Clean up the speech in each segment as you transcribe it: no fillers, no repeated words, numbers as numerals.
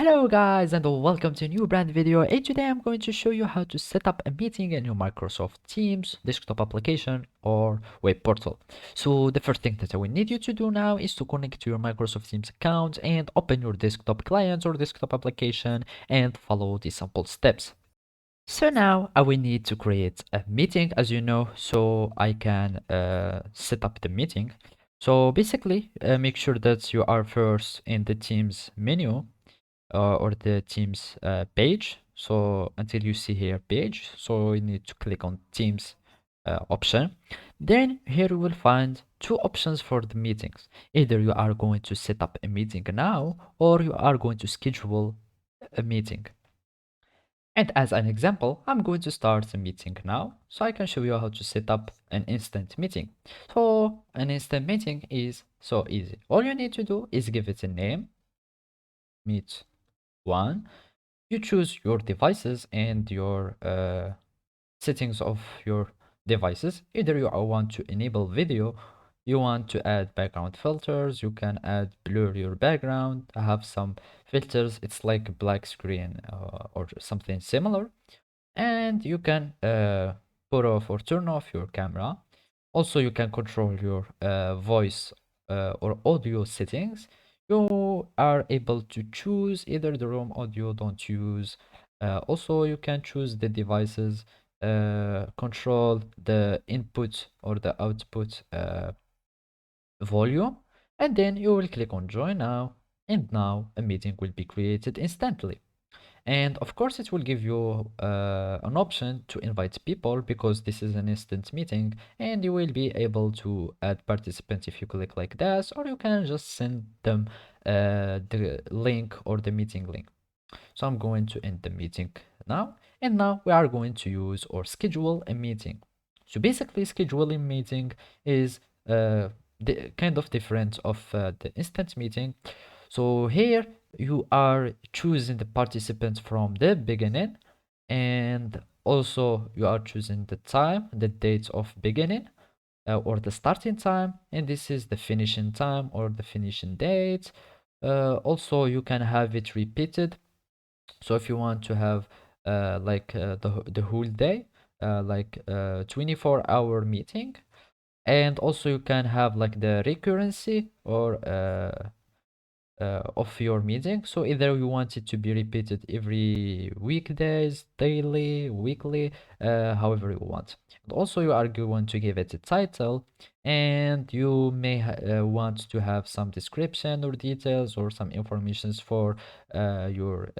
Hello guys and welcome to a new brand video, and today I'm going to show you how to set up a meeting in your Microsoft Teams desktop application or web portal. So the first thing that I will need you to do now is to connect to your Microsoft Teams account and open your desktop client or desktop application and follow the simple steps. So now I will need to create a meeting, as you know, so I can set up the meeting. So basically, make sure that you are first in the Teams menu or the Teams page. So until you see here page, so you need to click on Teams option. Then here you will find two options for the meetings. Either you are going to set up a meeting now or you are going to schedule a meeting. And as an example, I'm going to start a meeting now so I can show you how to set up an instant meeting. So an instant meeting is so easy. All you need to do is give it a name, meet one. You choose your devices and your settings of your devices. Either you want to enable video, you want to add background filters, you can add blur your background. I have some filters, it's like a black screen or something similar. And you can put off or turn off your camera. Also, you can control your voice or audio settings. You are able to choose either the room audio don't use. Also, you can choose the devices, control the input or the output volume, and then you will click on join now, and now a meeting will be created instantly. And of course, it will give you an option to invite people because this is an instant meeting, and you will be able to add participants if you click like this, or you can just send them the link or the meeting link. So I'm going to end the meeting now, and now we are going to use or schedule a meeting. So basically, scheduling meeting is the kind of different of the instant meeting. So here you are choosing the participants from the beginning, and also you are choosing the time, the date of beginning, or the starting time, and this is the finishing time or the finishing date. Also, you can have it repeated. So if you want to have the whole day, 24-hour meeting, and also you can have like the recurrency or of your meeting. So either you want it to be repeated every weekdays, daily, weekly, however you want. And also you are going to give it a title, and you may want to have some description or details or some informations for your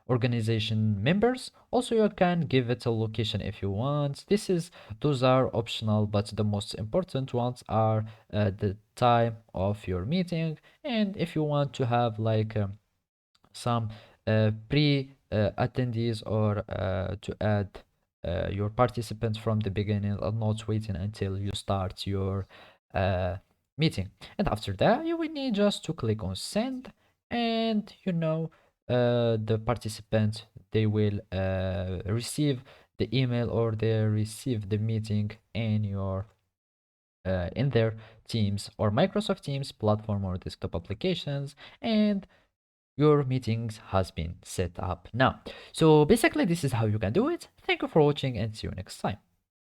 organization members. Also you can give it a location if you want. Those are optional, but the most important ones are the time of your meeting, and if you want to have like some pre attendees or to add your participants from the beginning and not waiting until you start your uh, meeting. And after that, you will need just to click on send, and the participants, they will receive the email or they receive the meeting in their Teams or Microsoft Teams platform or desktop applications, and your meetings has been set up now. So basically, this is how you can do it. Thank you for watching and see you next time.